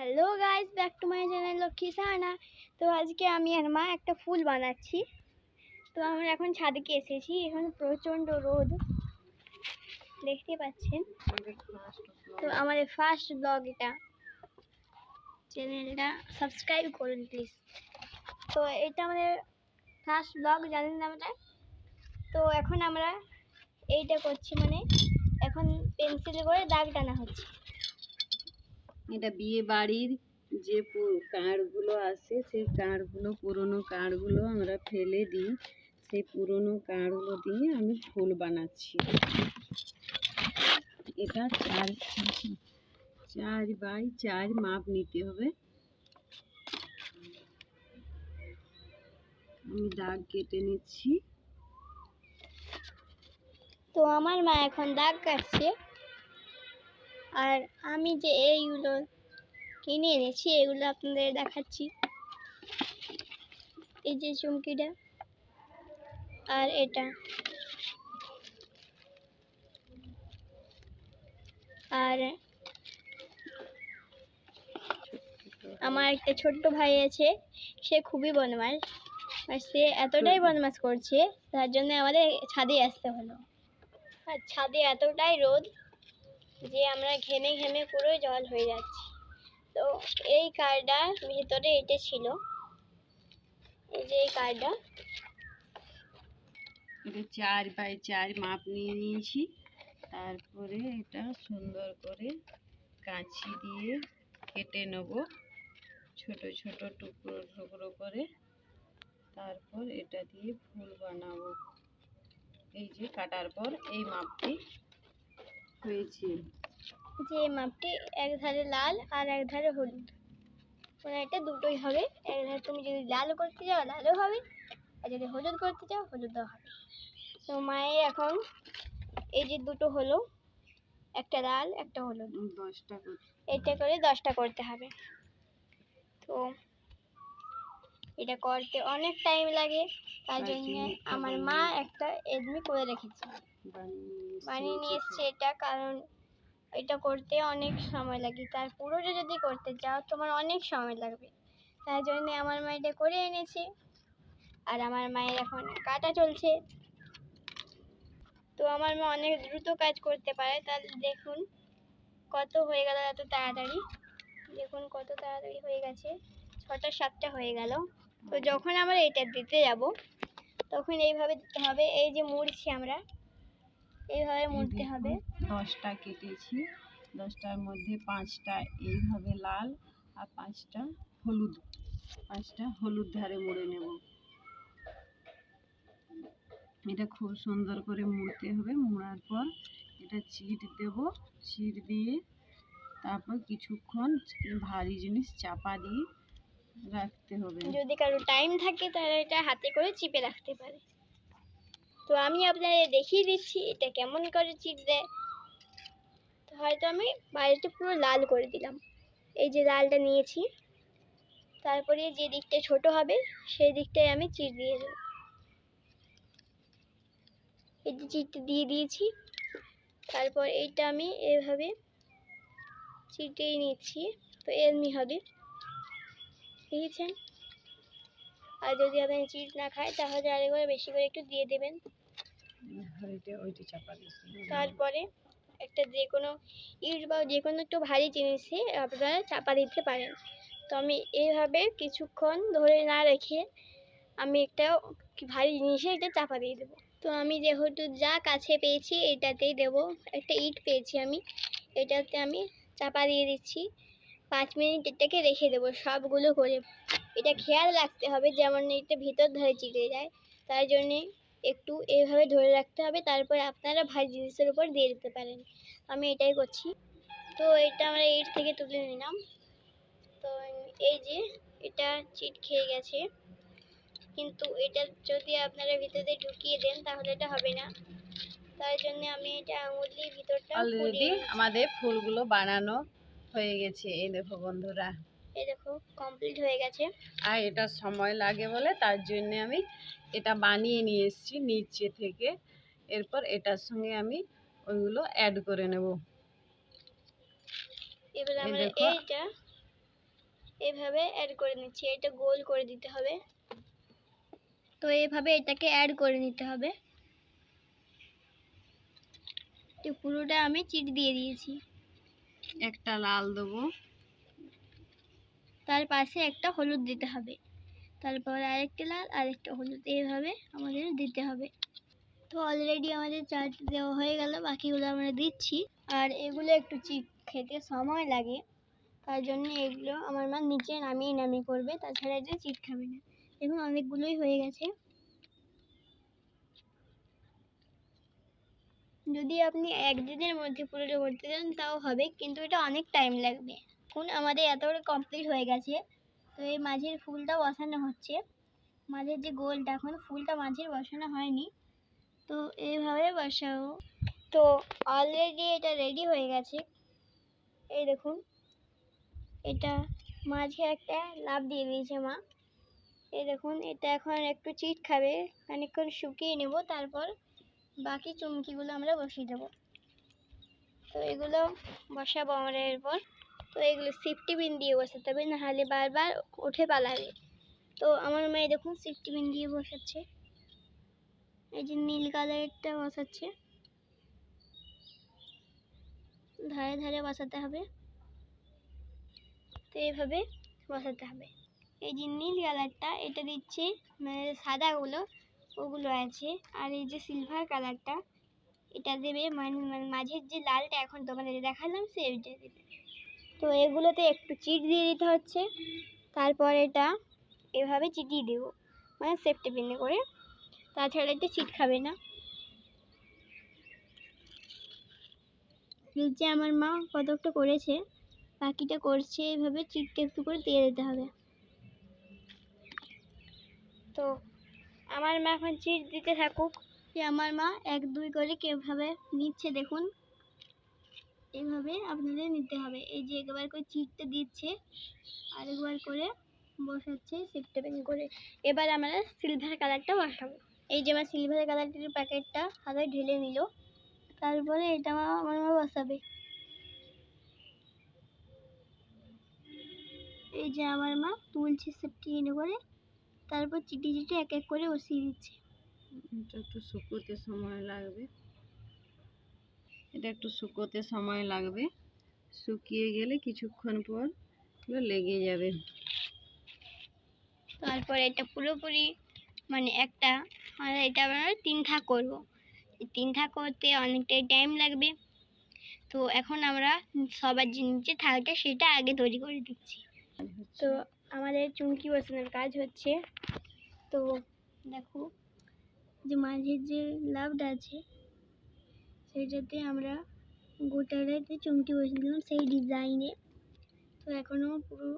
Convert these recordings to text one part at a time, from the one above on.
Hello guys, back to my channel Lakshmi Sahana. তো আজকে আমি আর মা একটা ফুল বানাচ্ছি। তো আমরা এখন ছাদে এসেছি। এখন প্রচণ্ড রোদ, দেখতে পাচ্ছেন। তো আমাদের ফার্স্ট ব্লগ এটা, চ্যানেলটা সাবস্ক্রাইব করুন প্লিজ। তো এটা আমাদের ফার্স্ট ব্লগ, জানেন না আমরা। তো এখন আমরা এইটা করছি, মানে এখন পেন্সিল করে দাগ টানা হচ্ছে। এটা বিয়ে বাড়ির যে কার্ডগুলো আছে সেই কার্ডগুলো, পুরনো কার্ডগুলো আমরা ফেলে দিই। সেই পুরনো কার্ডগুলো দিয়ে আমি ফুল বানাচ্ছি। এটা 4x4 মাপ নিতে হবে। আমি দাগ কেটে নিচ্ছি। তো আমার মা এখন দাগ কাটছে, আর আমি যে এইগুলো কিনে এনেছি এগুলো আপনাদের দেখাচ্ছি। এই যে চুমকিটা, আর এটা, আর আমার একটা ছোট্ট ভাই আছে, সে খুবই বদমাস। আর সে এতটাই বদমাস করছে, তার জন্য আমাদের ছাদে আসতে হলো। আর ছাদে এতটাই রোদ যে আমরা ঘেমে ঘেমে পুরো জল হয়ে যাচ্ছি। তো এই কার্ডটা ভেতরে এটা ছিল, এই যে এই কার্ডটা, এটা 4x4 মাপ নিয়ে নিয়েছি। তারপরে এটা সুন্দর করে কাঁচি দিয়ে কেটে নেব, ছোট ছোট টুকরো টুকরো করে। তারপর এটা দিয়ে ফুল বানাবো। এই যে কাটার পর এই মাপটি হয়েছে। যে মাপটি এক ধারে লাল আর এক ধারে হলুদ, মানে এটা দুটোই হবে। এক ধারে তুমি যদি লাল করতে চাও লালও হবে, আর যদি হলুদ করতে চাও হলুদও হবে। তো মায়ের এখন এই যে দুটো হলো, একটা লাল একটা হলুদ, 10টা এটা করে 10টা করতে হবে। তো এটা করতে অনেক টাইম লাগে, তার জন্য আমার মা একটা এমনি করে রেখেছে, বানিয়ে নিয়ে এসছে এটা। কারণ এটা করতে অনেক সময় লাগে, তার পুরোটা যদি করতে চাও তোমার অনেক সময় লাগবে। তার জন্য আমার মা এটা করে এনেছে, আর আমার মায়ের এখন কাটা চলছে। তো আমার মা অনেক দ্রুত কাজ করতে পারে, তাহলে দেখুন কত হয়ে গেল এত তাড়াতাড়ি। দেখুন কত তাড়াতাড়ি হয়ে গেছে, 6টা 7টা হয়ে গেল। তো যখন আমরা এটা দিতে যাব তখন এইভাবে দিতে হবে। এই যে মুড়ছি আমরা, এইভাবে মুড়তে হবে। 10টা কেটেছি, 10টার মধ্যে 5টা এইভাবে লাল আর 5টা হলুদ, 5টা হলুদ ধারে মুড়ে নেব। এটা খুব সুন্দর করে মুড়তে হবে। মুড়ার পর এটা চিট দেব, চিট দিয়ে তারপর কিছুক্ষণ ভারী জিনিস চাপা দিয়ে রাখতে হবে। যদি কারো টাইম থাকে তাহলে এটা হাতে করে চিপে রাখতে পারে। তো আমি আপনাদের দেখিয়ে দিচ্ছি এটা কেমন করে চিট দেয়। তো হয়তো আমি বাইরেটা পুরো লাল করে দিলাম, এই যে লালটা নিয়েছি। তারপরে যে দিকটা ছোট হবে সেই দিকটায় আমি চিট দিয়ে দেব। এই যে চিটটা দিয়ে দিয়েছি। তারপর এইটা আমি এইভাবে চিটিয়ে নিচ্ছি, তো এমনি হবে, দেখেছেন। আর যদি আপনি চিট না খায় তাহলে আরেকবার বেশি করে একটু দিয়ে দেবেন। তারপরে একটা যে কোনো ইট বা যে কোনো একটু ভারী জিনিসে আপনারা চাপা দিতে পারেন। তো আমি এইভাবে কিছুক্ষণ ধরে না রেখে আমি একটা ভারী জিনিসে এটা চাপা দিয়ে দেবো। তো আমি যেহেতু যা কাছে পেয়েছি এটাতেই দেবো। একটা ইট পেয়েছি আমি, এটাতে আমি চাপা দিয়ে দিচ্ছি। 5 মিনিট এটাকে রেখে দেবো সবগুলো করে। এটা খেয়াল রাখতে হবে যেমন এটা ভিতর ধরে চিটে যায়, তার জন্যে একটু এইভাবে ধরে রাখতে হবে। তারপরে আপনারা ভারী জিনিসের উপর দিয়ে দিতে পারেন। আমি এটাই করছি। তো এটা আমরা ইট থেকে তুলে নিলাম। তো এই যে এটা চিট খেয়ে গেছে, কিন্তু এটা যদি আপনারা ভিতরে ঢুকিয়ে দেন তাহলে এটা হবে না। তার জন্য আমি এটা আঙুল দিয়ে ভিতরটা অলরেডি আমাদের ফুলগুলো বানানো হয়ে গেছে। এই দেখো বন্ধুরা, এই দেখো কমপ্লিট হয়ে গেছে। আর এটা সময় লাগে বলে তার জন্য আমি এটা বানিয়ে নিয়ে এসেছি নিচে থেকে। এরপর এটার সঙ্গে আমি ওইগুলো অ্যাড করে নেব। এবার আমরা এইটা এভাবে অ্যাড করে নিচ্ছি, এটা গোল করে দিতে হবে। তো এইভাবে এটাকে অ্যাড করে নিতে হবে। তো পুরোটা আমি চিট দিয়ে দিয়েছি। একটা লাল দেবো, তার পাশে একটা হলুদ দিতে হবে, তারপর আরেকটা লাল আরেকটা হলুদ, এইভাবে আমাদের দিতে হবে। তো অলরেডি আমাদের চারটে দেওয়া হয়ে গেল, বাকিগুলো আমরা দিচ্ছি। আর এগুলো একটু চিট খেতে সময় লাগে, তার জন্য এগুলো আমার মা নিচে নামিয়ে করবে, তাছাড়া এটা চিট খাবে না। দেখুন অনেকগুলোই হয়ে গেছে। যদি আপনি একদিনের মধ্যে পুরোটা করতে চান তাও হবে, কিন্তু এটা অনেক টাইম লাগবে। এখন আমাদের এতটা কমপ্লিট হয়ে গেছে। তো এই মাঝের ফুলটা বসানো হচ্ছে, মাঝের যে গোলটা, এখন ফুলটা মাঝের বসানো হয়নি, তো এইভাবে বসাবো। তো অলরেডি এটা রেডি হয়ে গেছে। এই দেখুন, এটা মাঝে একটা লাভ দিয়ে দিয়েছে মা। এই দেখুন, এটা এখন একটু চিট খাবে, খানিকক্ষণ শুকিয়ে নেব, তারপর বাকি চুমকিগুলো আমরা বসিয়ে দেবো। তো এগুলো বসাবো আমরা এরপর। তো এগুলো সেফটি পিন দিয়ে বসাতে হবে, নাহলে বারবার উঠে পালাবে। তো আমার মেয়ে দেখুন সেফটি পিন দিয়ে বসাচ্ছে, এই যে নীল কালারেরটা বসাচ্ছে, ধারে ধারে বসাতে হবে। তো এইভাবে বসাতে হবে। এই যে নীল কালারটা এটা দিচ্ছে, মানে সাদাগুলো ওগুলো আছে, আর এই যে সিলভার কালারটা এটা দেবে, মানে মাঝের যে লালটা এখন তোমাদের দেখালাম সেইটা দেবে। তো এগুলোতে একটু চিট দিয়ে দিতে হচ্ছে, তারপর এটা এভাবে চিটিয়ে দেবো, মানে সেফটি পিনে করে, তাছাড়া এটা চিট খাবে না। নিচে আমার মা কতকটা করেছে, বাকিটা করছে, এইভাবে চিটটা একটু করে দিয়ে দিতে হবে। তো আমার মা এখন চিট দিতে থাকুক। যে আমার মা 1 2 করে কিভাবে নিচ্ছে দেখুন, এইভাবে আপনাদের নিতে হবে। এই যে একবার করে চিটটা দিচ্ছে, আরেকবার করে বসাচ্ছে সেফটি পিন করে। এবার আমরা সিলভার কালারটা বসাবো। এই যে আমার সিলভার কালারটির প্যাকেটটা হাতে ঢেলে নিল, তারপরে এটা আমার মা বসাবে। এই যে আমার মা তুলছে সেফটি পিন করে, তারপর চিটি চিটি এক এক করে বসিয়ে দিচ্ছে। এটা একটু শুকোতে সময় লাগবে, এটা একটু শুকোতে সময় লাগবে, শুকিয়ে গেলে কিছুক্ষণ পর এগুলো লেগে যাবে। তারপর এটা পুরোপুরি মানে একটা, এটা আমরা 3 ভাগ করবো। 3 ভাগ করতে অনেকটাই টাইম লাগবে। তো এখন আমরা সবার যে নিচে থাকটা সেটা আগে তৈরি করে দিচ্ছি। তো আমাদের চুমকি বসানোর কাজ হচ্ছে। তো দেখো, যে মাঝের যে লাভটা আছে সেটাতে আমরা গোটাটাতে চুমকি বসিয়ে দিলাম সেই ডিজাইনে। তো এখনো পুরো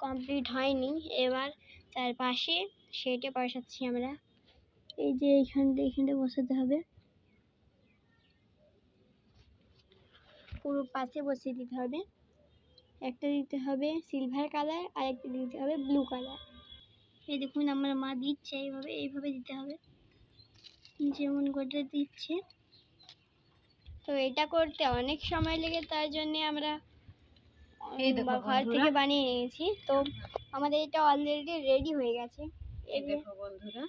কমপ্লিট হয়নি, এবার তার পাশে সেটা বসাচ্ছি আমরা। এই যে এইখানটা বসাতে হবে, পুরো পাশে বসিয়ে দিতে হবে। একটা দিতে হবে সিলভার কালার আর একটা দিতে হবে ব্লু কালার। এই দেখুন আমার মা দিচ্ছে, এইভাবে দিতে হবে যেমন গোটা দিচ্ছে। তো এটা করতে অনেক সময় লেগে, তার জন্য আমরা ঘর থেকে বানিয়ে নিয়েছি। তো আমাদের এটা অলরেডি রেডি হয়ে গেছে। এই দেখো বন্ধুরা,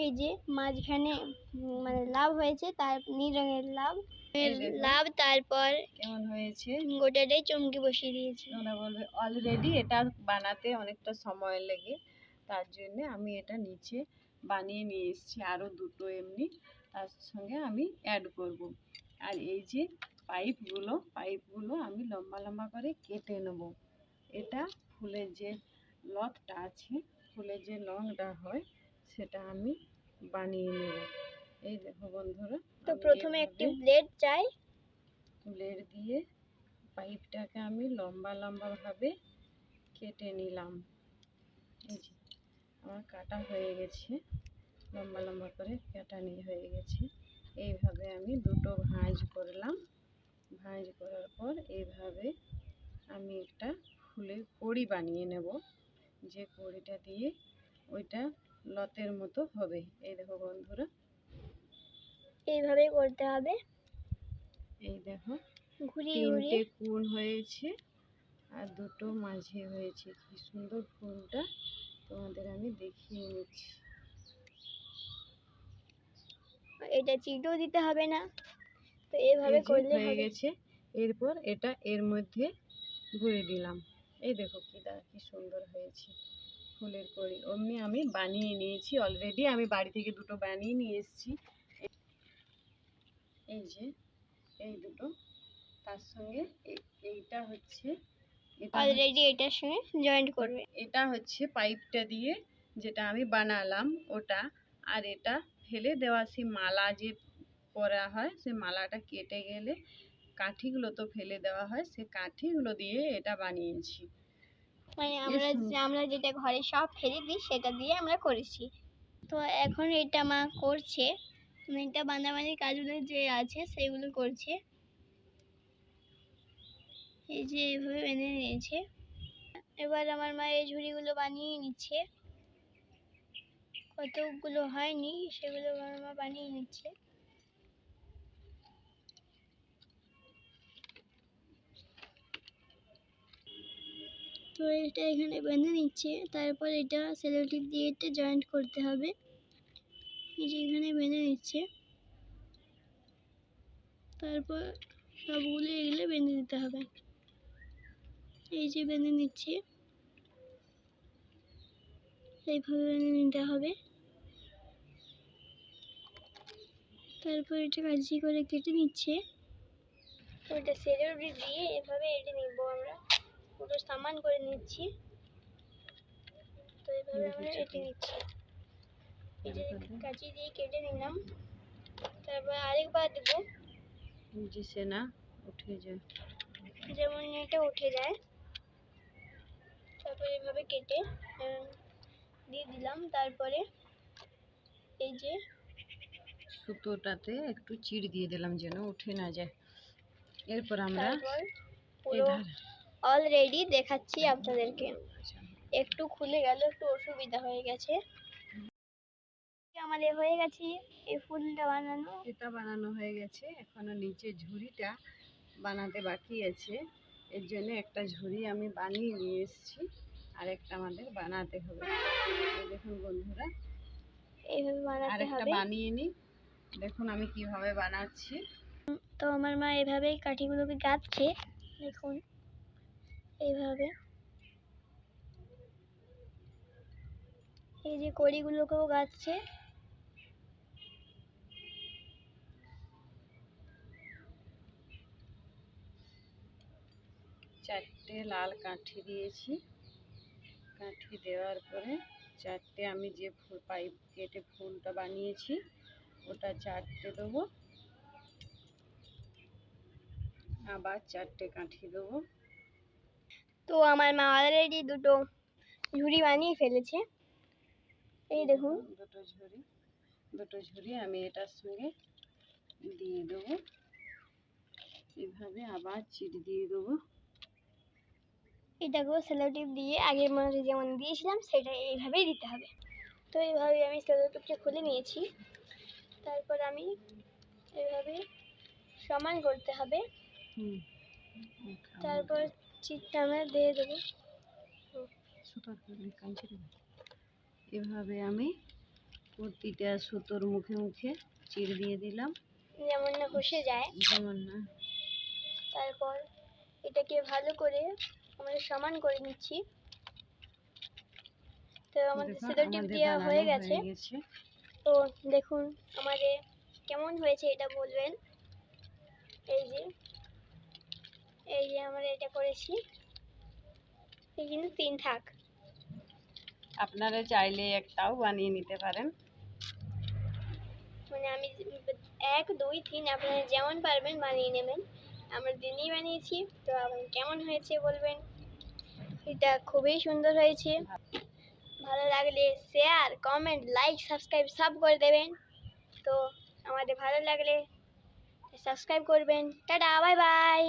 এই যে মাঝখানে মানে লাভ হয়েছে, তার নীল রঙের লাভ, তারপর কেমন হয়েছে গোটাটাই চমকি বসিয়ে দিয়েছি। তোমরা বলবে অলরেডি এটা বানাতে অনেকটা সময় লেগে, তার জন্য আমি এটা নিচে বানিয়ে নিয়ে এসেছি আরও দুটো এমনি, তার সঙ্গে আমি অ্যাড করব। আর এই যে পাইপগুলো আমি লম্বা লম্বা করে কেটে নেব। এটা ফুলের যে লতটা আছে, ফুলের যে লংটা হয়, সেটা আমি বানিয়ে নেব। এই দেখো বন্ধুরা, তো প্রথমে একটি ব্লেড চাই, ব্লেড দিয়ে পাইপটাকে আমি লম্বা লম্বাভাবে কেটে নিলাম। এই যে আমার কাটা হয়ে গেছে, লম্বা লম্বা করে কাটানি হয়ে গেছে। এইভাবে আমি দুটো ভাঁজ করলাম, ভাঁজ করার পর এইভাবে আমি একটা ফুলের কড়ি বানিয়ে নেব, যে কড়িটা দিয়ে ওইটা লতের মতো হবে। এই দেখো বন্ধুরা, এইভাবে করতে হবে। এই দেখো ঘুরিয়ে তিনটে কোণ হয়েছে, আর দুটো মাঝে হয়েছে। কি সুন্দর ফুলটা তোমাদের আমি দেখিয়ে নিচ্ছি। এটা চিটও দিতে হবে না, তো এইভাবে এই যে করলে হয়ে হবে। গেছে। এরপর এটা এর মধ্যে ভরে দিলাম। এই দেখো কি সুন্দর হয়েছে ফুলের কড়ি। অমনি আমি বানিয়ে নিয়েছি অলরেডি। আমি বাড়ি থেকে দুটো বানিয়ে নিয়ে এসেছি। এই যে এই দুটো, তার সঙ্গে এইটা হচ্ছে অলরেডি এটার সঙ্গে জয়েন্ট করবে। এটা হচ্ছে পাইপটা দিয়ে যেটা আমি বানালাম ওটা। আর এটা ফেলে দেওয়া সেই মালা যে পরা হয়, সে মালাটা কেটে গেলে কাঠিগুলো তো ফেলে দেওয়া হয়, সে কাঠিগুলো দিয়ে এটা বানিয়েছি। মানে আমরা যেটা ঘরে সব ফেলে দিই সেটা দিয়ে আমরা করেছি। তো এখন এটা মা করছে, এটা বানাবানির কাজগুলো যে আছে সেগুলো করছে। এই যে এইভাবে বেঁধে নিয়েছে। এবার আমার মা এই ঝুড়িগুলো বানিয়ে নিচ্ছে। কতগুলো হয়নি সেগুলো আমার মা বানিয়ে নিচ্ছে। তো এটা এখানে বেঁধে নিচ্ছে, তারপর এটা সেলো টিপ দিয়ে এটা জয়েন্ট করতে হবে। এই যে এখানে বেঁধে নিচ্ছে, তারপর সবগুলো এগুলো বেঁধে দিতে হবে। এই যে বেঁধে নিচ্ছে, এইভাবে বেঁধে নিতে হবে। তারপর এটা কাঁচি করে কেটে নিচ্ছে। তো এটা সেলো টিপ দিয়ে এভাবে এটা নিব, আমরা পুরো সমান করে নিচ্ছি। তো এইভাবে আমরা এঁটে নিচ্ছি। এটা কাঁচি দিয়ে কেটে নিলাম, তারপর আরেকবার দেবো যে সে না উঠে যায়, যেমন এটা উঠে যায়। তারপর এভাবে কেটে দিয়ে দিলাম। তারপরে এই যে সুতোটাতে একটু চিড় দিয়ে দিলাম যেন উঠে না যায়। এরপর আমরা তারপর পুরো অলরেডি দেখাচ্ছি আপনাদেরকে। একটু খুলে গেল, একটু অসুবিধা হয়ে গেছে। আমাদের হয়ে গেছে এই ফুলটা বানানো। এটা বানানো হয়ে গেছে, এখনো নিচে ঝুড়িটা বানাতে বাকি আছে। এর জন্য একটা ঝুড়ি আমি বানিয়ে নিয়ে এসেছি, আর একটা আমাদের বানাতে হবে। এই দেখুন বন্ধুরা, এইভাবে বানাতে আরেকটা হবে। বানিয়ে নিই। দেখুন আমি কিভাবে বানাচ্ছি। তো আমার মা এভাবেই কাঠিগুলোকে গাঁথছে, দেখুন এইভাবে। এই যে কড়িগুলোকেও গাঁথছে। চারটে লাল কাঠি দিয়েছি। কাঠি দেওয়ার পরে চারটে আমি যে ফুল পাইপ কেটে ফুলটা বানিয়েছি ওটা চারটে দেবো, আবার চারটে কাঠি দেবো। তো আমার মা অলরেডি দুটো ঝুড়ি বানিয়ে ফেলেছে, এই দেখুন। দুটো ঝুড়ি আমি এটার সঙ্গে দিয়ে দেবো। এভাবে আবার চিড় দিয়ে দেবো। এটাকেও সেলো টিপ দিয়ে আগের মধ্যে যেমন দিয়েছিলাম সেটা এইভাবেই দিতে হবে। তো এইভাবে আমি সেলো টিপটা খুলে নিয়েছি। তারপর আমি এইভাবে সমান করতে হবে। তারপর চিটটা আমরা দিয়ে দেবো। এভাবে আমি প্রতিটা সুতোর মুখে মুখে চিড় দিয়ে দিলাম, যেমন না বসে যায়। যেমন না। তারপর এটাকে ভালো করে আমরা সমান করে নিচ্ছি। তো আমাদের সেলো টিপ দেওয়া হয়ে গেছে। তো দেখুন আমাদের কেমন হয়েছে এটা বলবেন। এই যে আমরা এটা করেছি, এই কিন্তু 3 থাক। আপনারা চাইলে একটাও বানিয়ে নিতে পারেন। মানে আমি 1 2 3 আপনারা যেমন পারবেন বানিয়ে নেবেন। আমরা দিনেই বানিয়েছি, তো আপনার কেমন হয়েছে বলবেন। এটা খুবই সুন্দর হয়েছে। ভালো লাগলে শেয়ার, কমেন্ট, লাইক, সাবস্ক্রাইব সব করে দেবেন। তো আমাদের ভালো লাগলে সাবস্ক্রাইব করবেন। Tata, bye bye.